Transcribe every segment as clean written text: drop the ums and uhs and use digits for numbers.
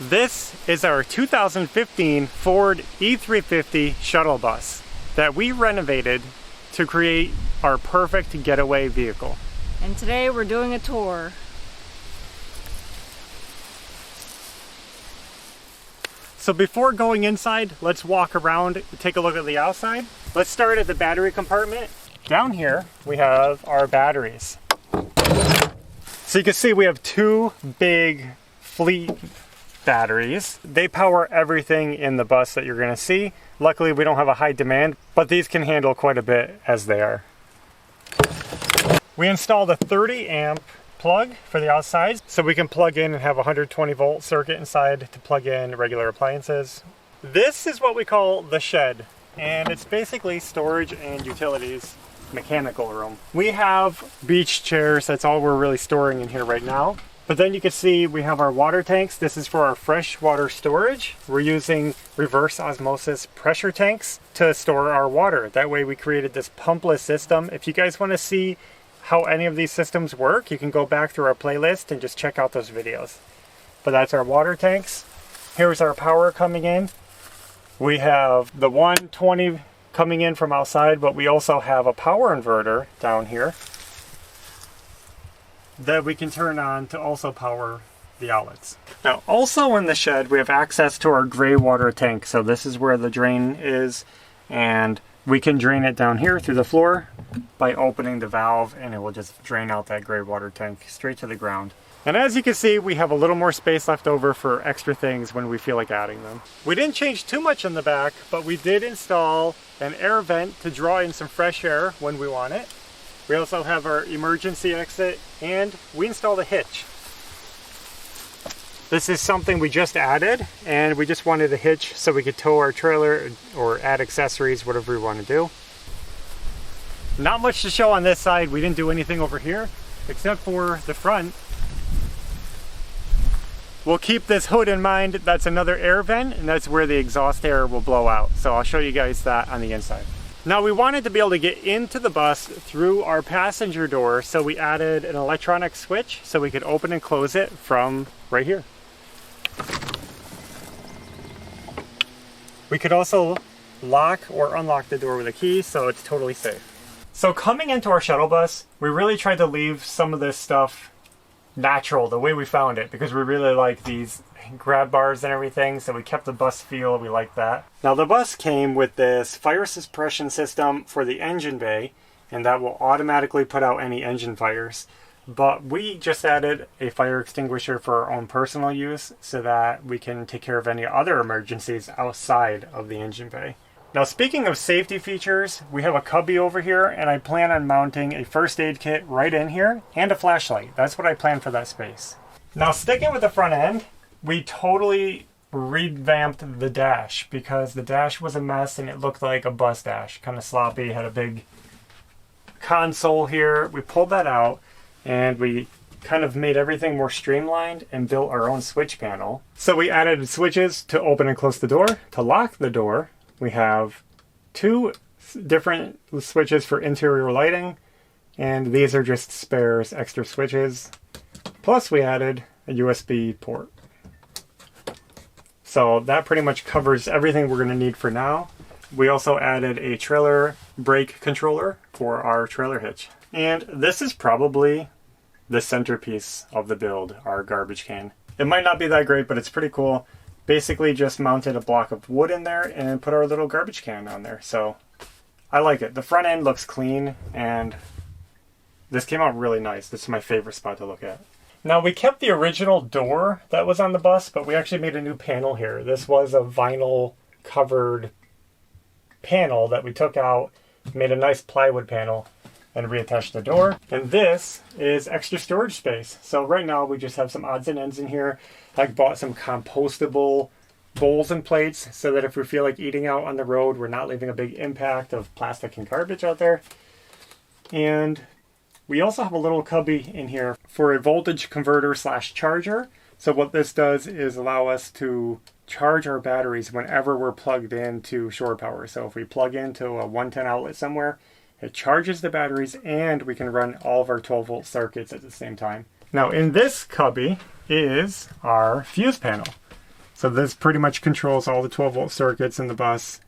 This is our 2015 Ford E350 shuttle bus that we renovated to create our perfect getaway vehicle. And today we're doing a tour. So before going inside, let's walk around and take a look at the outside. Let's start at the battery compartment. Down here, we have our batteries. So you can see we have two big fleet batteries. They power everything in the bus that you're gonna see. Luckily, we don't have a high demand, but these can handle quite a bit as they are. We installed a 30 amp plug for the outside, so we can plug in and have a 120 volt circuit inside to plug in regular appliances. This is what we call the shed, and it's basically storage and utilities mechanical room. We have beach chairs, that's all we're really storing in here right now. But then you can see we have our water tanks. This is for our fresh water storage. We're using reverse osmosis pressure tanks to store our water. That way we created this pumpless system. If you guys want to see how any of these systems work, you can go back through our playlist and just check out those videos. But that's our water tanks. Here's our power coming in. We have the 120 coming in from outside, but we also have a power inverter down here that we can turn on to also power the outlets. Now also in the shed we have access to our gray water tank. So this is where the drain is, and we can drain it down here through the floor by opening the valve, and it will just drain out that gray water tank straight to the ground. And as you can see, we have a little more space left over for extra things when we feel like adding them. We didn't change too much in the back, but we did install an air vent to draw in some fresh air when we want it. We also have our emergency exit, and we installed a hitch. This is something we just added, and we just wanted a hitch so we could tow our trailer or add accessories, whatever we want to do. Not much to show on this side. We didn't do anything over here, except for the front. We'll keep this hood in mind. That's another air vent, and that's where the exhaust air will blow out. So I'll show you guys that on the inside. Now we wanted to be able to get into the bus through our passenger door, so we added an electronic switch so we could open and close it from right here. We could also lock or unlock the door with a key, so it's totally safe. So coming into our shuttle bus, we really tried to leave some of this stuff natural, the way we found it, because we really like these grab bars and everything, so we kept the bus feel. We like that. Now the bus came with this fire suppression system for the engine bay, and that will automatically put out any engine fires. But we just added a fire extinguisher for our own personal use so that we can take care of any other emergencies outside of the engine bay. Now speaking of safety features, we have a cubby over here, and I plan on mounting a first aid kit right in here and a flashlight. That's what I plan for that space. Now sticking with the front end, we totally revamped the dash because the dash was a mess and it looked like a bus dash, kind of sloppy, had a big console here. We pulled that out and we kind of made everything more streamlined and built our own switch panel. So we added switches to open and close the door. To lock the door, we have two different switches for interior lighting, and these are just spares, extra switches. Plus we added a USB port. So that pretty much covers everything we're going to need for now. We also added a trailer brake controller for our trailer hitch. And this is probably the centerpiece of the build, our garbage can. It might not be that great, but it's pretty cool. Basically just mounted a block of wood in there and put our little garbage can on there. So I like it. The front end looks clean, and this came out really nice. This is my favorite spot to look at. Now we kept the original door that was on the bus, but we actually made a new panel here. This was a vinyl covered panel that we took out, made a nice plywood panel, and reattached the door. And this is extra storage space. So right now we just have some odds and ends in here. I bought some compostable bowls and plates so that if we feel like eating out on the road, we're not leaving a big impact of plastic and garbage out there. And we also have a little cubby in here for a voltage converter / charger. So what this does is allow us to charge our batteries whenever we're plugged into shore power. So if we plug into a 110 outlet somewhere, it charges the batteries and we can run all of our 12 volt circuits at the same time. Now in this cubby is our fuse panel. So this pretty much controls all the 12-volt circuits in the bus.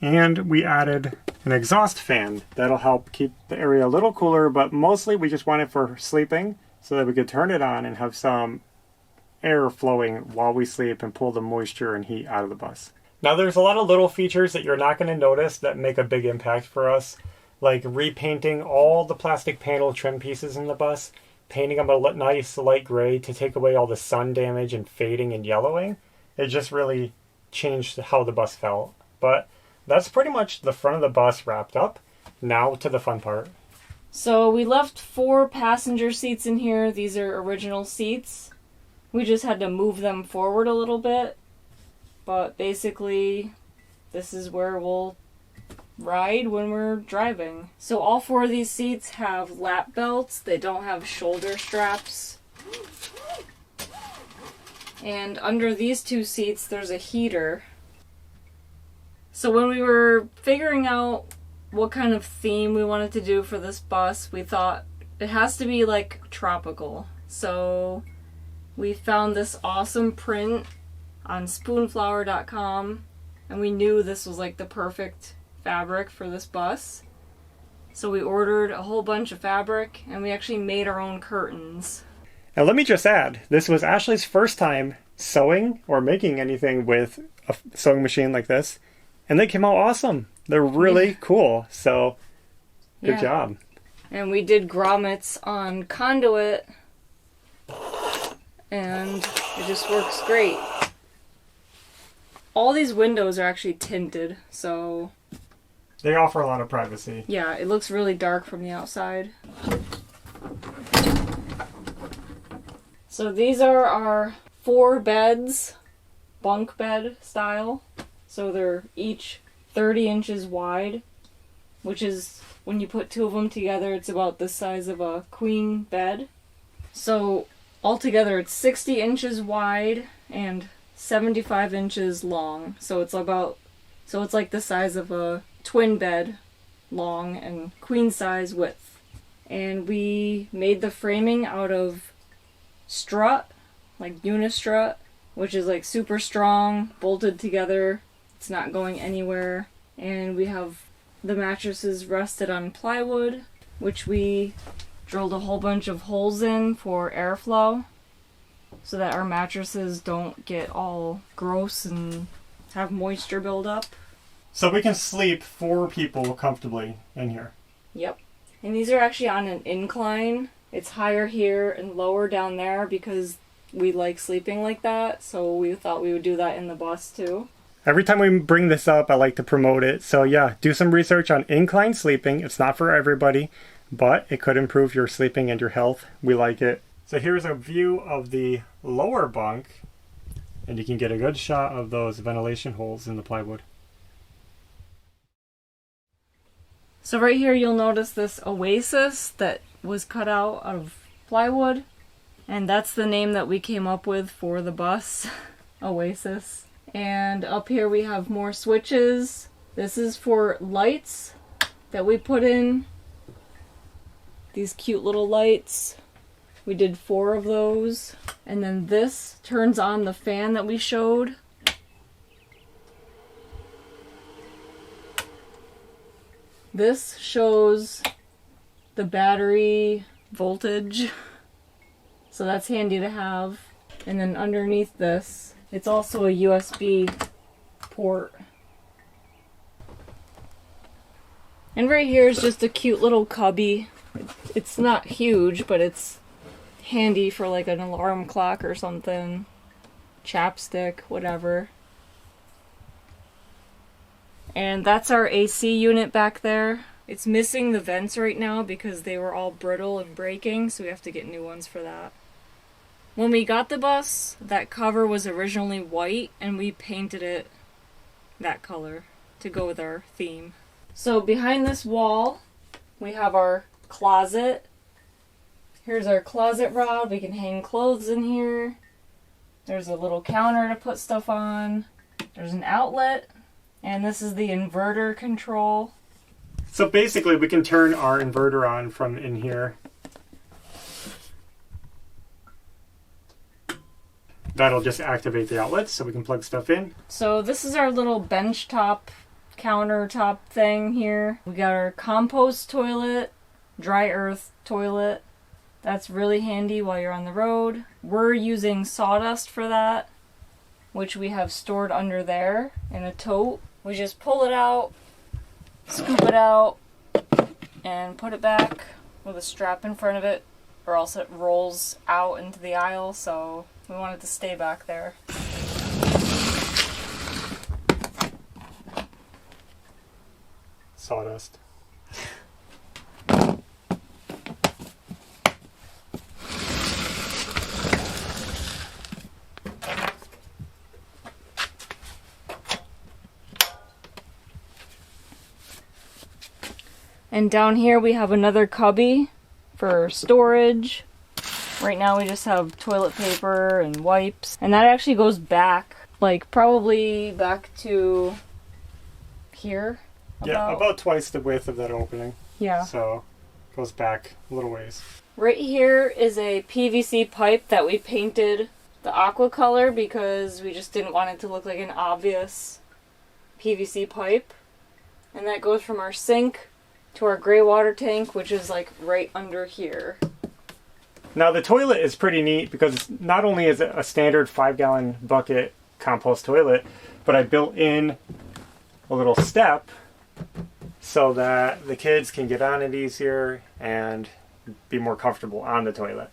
And we added an exhaust fan that'll help keep the area a little cooler, but mostly we just want it for sleeping so that we could turn it on and have some air flowing while we sleep and pull the moisture and heat out of the bus. Now there's a lot of little features that you're not going to notice that make a big impact for us, like repainting all the plastic panel trim pieces in the bus, painting them a nice light gray to take away all the sun damage and fading and yellowing. It just really changed how the bus felt. But that's pretty much the front of the bus wrapped up. Now to the fun part. So we left 4 passenger seats in here. These are original seats. We just had to move them forward a little bit. But basically, this is where we'll ride when we're driving. So all 4 of these seats have lap belts. They don't have shoulder straps. And under these 2 seats, there's a heater. So when we were figuring out what kind of theme we wanted to do for this bus, we thought it has to be like tropical. So we found this awesome print on spoonflower.com, and we knew this was like the perfect fabric for this bus. So we ordered a whole bunch of fabric, and we actually made our own curtains. Now let me just add, this was Ashley's first time sewing or making anything with a sewing machine like this, and they came out awesome. They're really cool, so good job. And we did grommets on conduit, and it just works great. All these windows are actually tinted, so they offer a lot of privacy. Yeah, it looks really dark from the outside. So these are our 4 beds, bunk bed style. So they're each 30 inches wide, which is, when you put 2 of them together, it's about the size of a queen bed. So altogether it's 60 inches wide and 75 inches long. So it's like the size of a twin bed long and queen size width. And we made the framing out of strut, like unistrut, which is like super strong, bolted together. It's not going anywhere. And we have the mattresses rested on plywood, which we drilled a whole bunch of holes in for airflow so that our mattresses don't get all gross and have moisture build up. So we can sleep 4 people comfortably in here. Yep. And these are actually on an incline. It's higher here and lower down there because we like sleeping like that, so we thought we would do that in the bus too. Every time we bring this up, I like to promote it. So yeah, do some research on incline sleeping. It's not for everybody, but it could improve your sleeping and your health. We like it. So here's a view of the lower bunk, and you can get a good shot of those ventilation holes in the plywood. So right here you'll notice this Oasis that was cut out of plywood, and that's the name that we came up with for the bus, Oasis. And up here we have more switches. This is for lights that we put in. These cute little lights. We did 4 of those. And then this turns on the fan that we showed. This shows the battery voltage. So that's handy to have. And then underneath this, it's also a USB port. And right here is just a cute little cubby. It's not huge, but it's handy for like an alarm clock or something. Chapstick, whatever. And that's our AC unit back there. It's missing the vents right now because they were all brittle and breaking, so we have to get new ones for that. When we got the bus, that cover was originally white, and we painted it that color to go with our theme. So behind this wall, we have our closet. Here's our closet rod. We can hang clothes in here. There's a little counter to put stuff on. There's an outlet, and this is the inverter control. So basically we can turn our inverter on from in here. that'll just activate the outlets so we can plug stuff in. So this is our little bench top, countertop thing here. We got our compost toilet, dry earth toilet. That's really handy while you're on the road. We're using sawdust for that, which we have stored under there in a tote. We just pull it out, scoop it out, and put it back with a strap in front of it, or else it rolls out into the aisle, so we want it to stay back there. Sawdust. And down here we have another cubby for storage. Right now we just have toilet paper and wipes. And that actually goes back, like probably back to here. Yeah, about twice the width of that opening. Yeah. So it goes back a little ways. Right here is a PVC pipe that we painted the aqua color because we just didn't want it to look like an obvious PVC pipe. And that goes from our sink to our gray water tank, which is like right under here. Now the toilet is pretty neat because not only is it a standard 5-gallon bucket compost toilet, but I built in a little step so that the kids can get on it easier and be more comfortable on the toilet.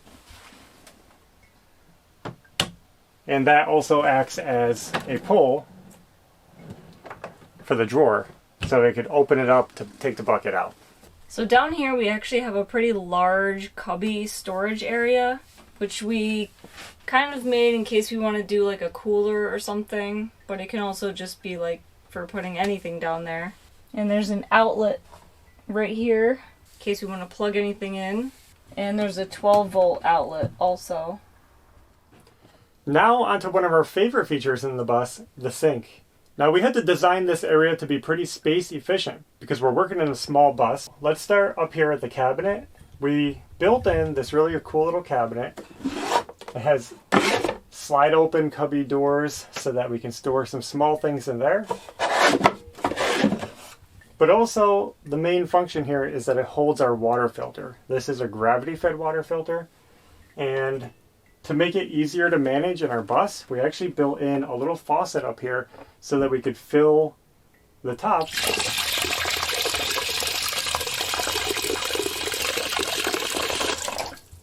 And that also acts as a pull for the drawer, so they could open it up to take the bucket out. So down here we actually have a pretty large cubby storage area, which we kind of made in case we want to do like a cooler or something, but it can also just be like for putting anything down there. And there's an outlet right here in case we want to plug anything in. And there's a 12-volt outlet also. Now onto one of our favorite features in the bus, the sink. Now we had to design this area to be pretty space efficient because we're working in a small bus. Let's start up here at the cabinet. We built in this really cool little cabinet. It has slide open cubby doors so that we can store some small things in there. But also the main function here is that it holds our water filter. This is a gravity fed water filter, and to make it easier to manage in our bus, we actually built in a little faucet up here so that we could fill the top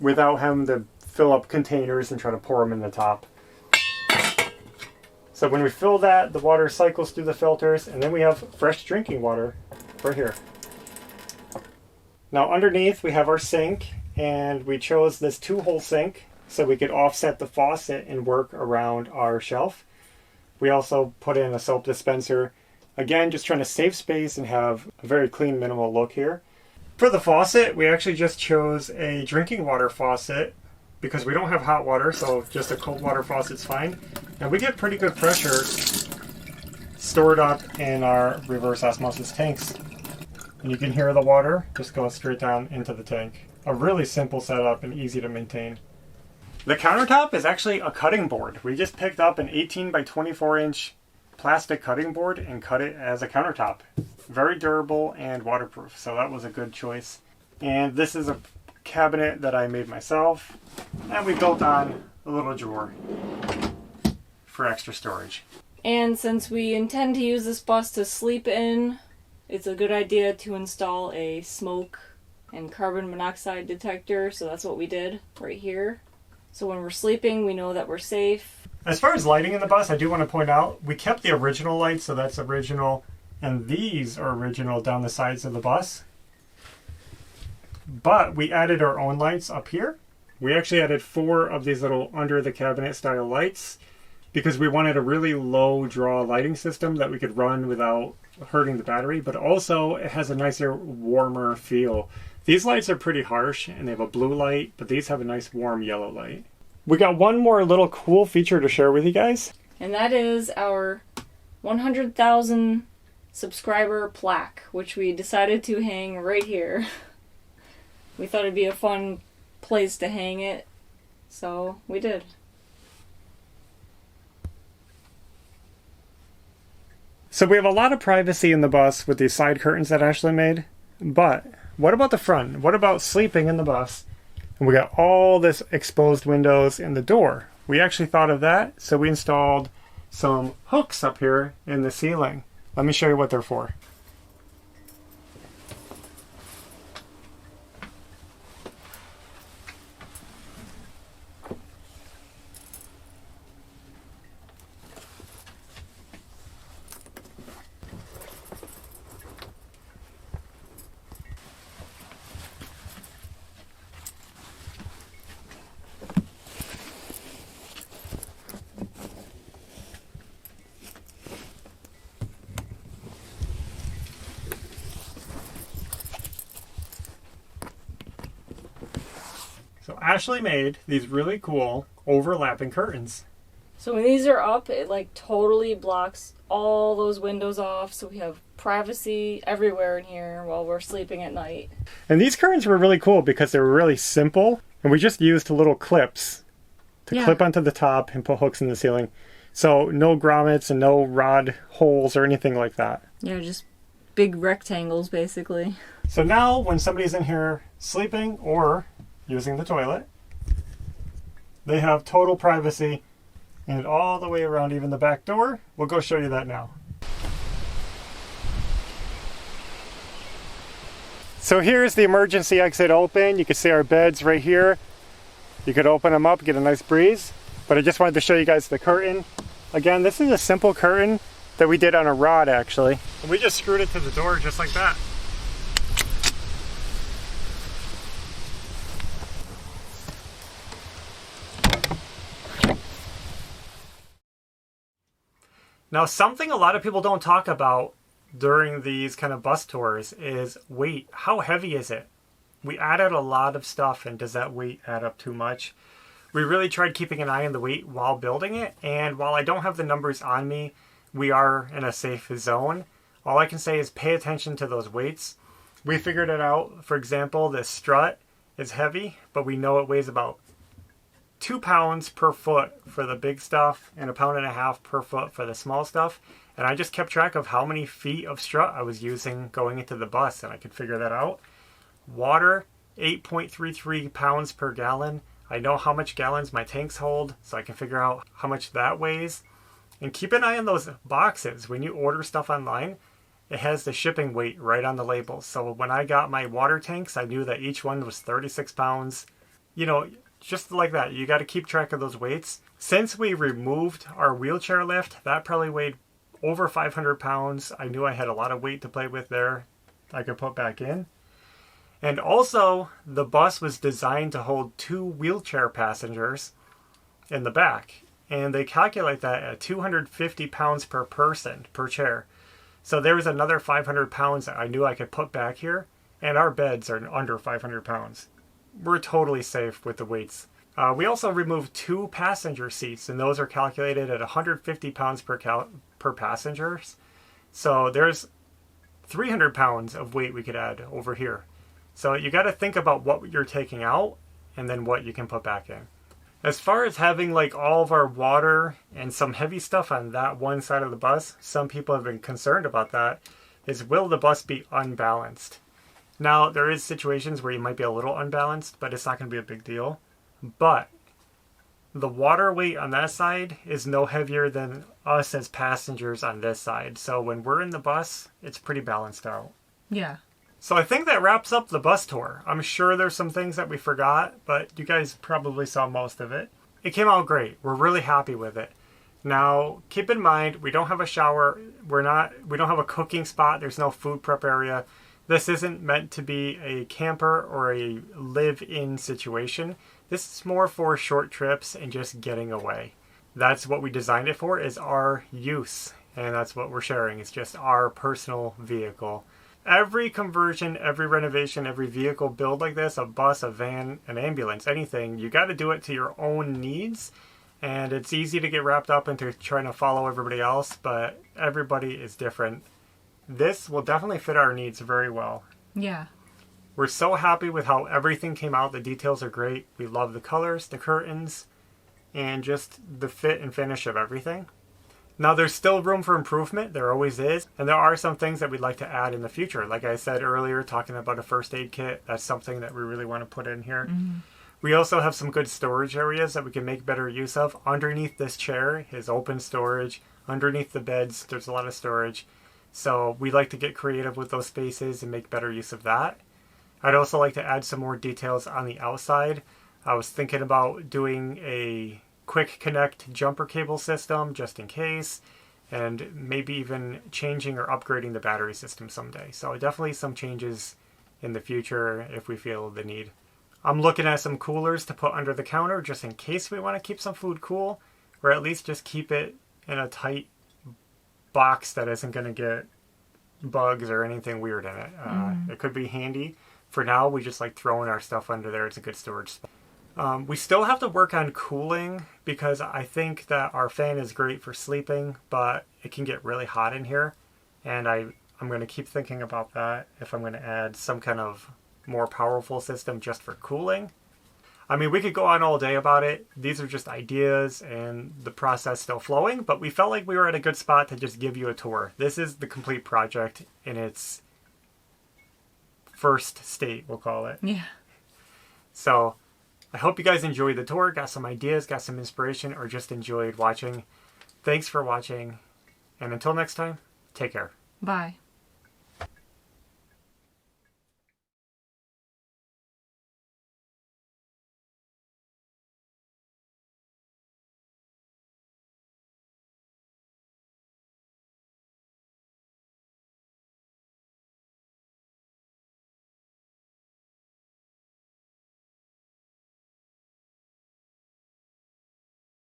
without having to fill up containers and try to pour them in the top. So when we fill that, the water cycles through the filters, and then we have fresh drinking water right here. Now underneath we have our sink, and we chose this 2-hole sink so we could offset the faucet and work around our shelf. We also put in a soap dispenser. Again, just trying to save space and have a very clean, minimal look here. For the faucet, we actually just chose a drinking water faucet because we don't have hot water, so just a cold water faucet's fine. And we get pretty good pressure stored up in our reverse osmosis tanks. And you can hear the water just going straight down into the tank. A really simple setup and easy to maintain. The countertop is actually a cutting board. We just picked up an 18 by 24 inch plastic cutting board and cut it as a countertop. Very durable and waterproof, so that was a good choice. And this is a cabinet that I made myself, and we built on a little drawer for extra storage. And since we intend to use this bus to sleep in, it's a good idea to install a smoke and carbon monoxide detector, so that's what we did right here. So when we're sleeping, we know that we're safe. As far as lighting in the bus, I do want to point out, we kept the original lights, so that's original, and these are original down the sides of the bus. But we added our own lights up here. We actually added 4 of these little under the cabinet style lights because we wanted a really low draw lighting system that we could run without hurting the battery, but also it has a nicer, warmer feel. These lights are pretty harsh and they have a blue light, but these have a nice warm yellow light. We got one more little cool feature to share with you guys. And that is our 100,000 subscriber plaque, which we decided to hang right here. We thought it'd be a fun place to hang it, so we did. So we have a lot of privacy in the bus with these side curtains that Ashley made, but what about the front? What about sleeping in the bus? And we got all this exposed windows in the door. We actually thought of that, so we installed some hooks up here in the ceiling. Let me show you what they're for. So Ashley made these really cool overlapping curtains. So when these are up, it like totally blocks all those windows off, so we have privacy everywhere in here while we're sleeping at night. And these curtains were really cool because they were really simple, and we just used little clips to clip onto the top and put hooks in the ceiling. So no grommets and no rod holes or anything like that. Yeah, just big rectangles basically. So now when somebody's in here sleeping or using the toilet, they have total privacy and all the way around, even the back door. We'll go show you that now. So here's the emergency exit open. You can see our beds right here. You could open them up, get a nice breeze. But I just wanted to show you guys the curtain. Again, this is a simple curtain that we did on a rod actually. And we just screwed it to the door just like that. Now, something a lot of people don't talk about during these kind of bus tours is weight. How heavy is it? We added a lot of stuff, and does that weight add up too much? We really tried keeping an eye on the weight while building it, and while I don't have the numbers on me, we are in a safe zone. All I can say is pay attention to those weights. We figured it out. For example, this strut is heavy, but we know it weighs about 2 pounds per foot for the big stuff and 1.5 pounds per foot for the small stuff. And I just kept track of how many feet of strut I was using going into the bus, and I could figure that out. Water, 8.33 pounds per gallon. I know how much gallons my tanks hold, so I can figure out how much that weighs. And keep an eye on those boxes. When you order stuff online, it has the shipping weight right on the label. So when I got my water tanks, I knew that each one was 36 pounds. You know, just like that, you got to keep track of those weights. Since we removed our wheelchair lift, that probably weighed over 500 pounds. I knew I had a lot of weight to play with there I could put back in. And also, the bus was designed to hold 2 wheelchair passengers in the back. And they calculate that at 250 pounds per person, per chair. So there was another 500 pounds that I knew I could put back here. And our beds are under 500 pounds. We're totally safe with the weights. We also removed 2 passenger seats, and those are calculated at 150 pounds per passengers. So there's 300 pounds of weight we could add over here. So you got to think about what you're taking out and then what you can put back in. As far as having like all of our water and some heavy stuff on that one side of the bus, some people have been concerned about that, is will the bus be unbalanced? Now, there is situations where you might be a little unbalanced, but it's not going to be a big deal. But the water weight on that side is no heavier than us as passengers on this side. So when we're in the bus, it's pretty balanced out. Yeah. So I think that wraps up the bus tour. I'm sure there's some things that we forgot, but you guys probably saw most of it. It came out great. We're really happy with it. Now, keep in mind, we don't have a shower. We don't have a cooking spot. There's no food prep area. This isn't meant to be a camper or a live-in situation. This is more for short trips and just getting away. That's what we designed it for, is our use. And that's what we're sharing. It's just our personal vehicle. Every conversion, every renovation, every vehicle build like this, a bus, a van, an ambulance, anything, you got to do it to your own needs. And it's easy to get wrapped up into trying to follow everybody else, but everybody is different. This will definitely fit our needs very well. Yeah. We're so happy with how everything came out. The details are great. We love the colors, the curtains, and just the fit and finish of everything. Now, there's still room for improvement. There always is. And there are some things that we'd like to add in the future. Like I said earlier, talking about a first aid kit, that's something that we really want to put in here. Mm-hmm. We also have some good storage areas that we can make better use of. Underneath this chair is open storage. Underneath the beds, there's a lot of storage. So we like to get creative with those spaces and make better use of that. I'd also like to add some more details on the outside. I was thinking about doing a quick connect jumper cable system just in case, and maybe even changing or upgrading the battery system someday. So definitely some changes in the future if we feel the need. I'm looking at some coolers to put under the counter just in case we want to keep some food cool, or at least just keep it in a tight box that isn't going to get bugs or anything weird in it. It could be handy. For now, we just like throwing our stuff under there. It's a good storage spot. We still have to work on cooling because I think that our fan is great for sleeping, but it can get really hot in here. And I'm going to keep thinking about that if I'm going to add some kind of more powerful system just for cooling. I mean, we could go on all day about it. These are just ideas and the process still flowing, but we felt like we were at a good spot to just give you a tour. This is the complete project in its first state, we'll call it. Yeah. So I hope you guys enjoyed the tour, got some ideas, got some inspiration, or just enjoyed watching. Thanks for watching, and until next time, take care. Bye.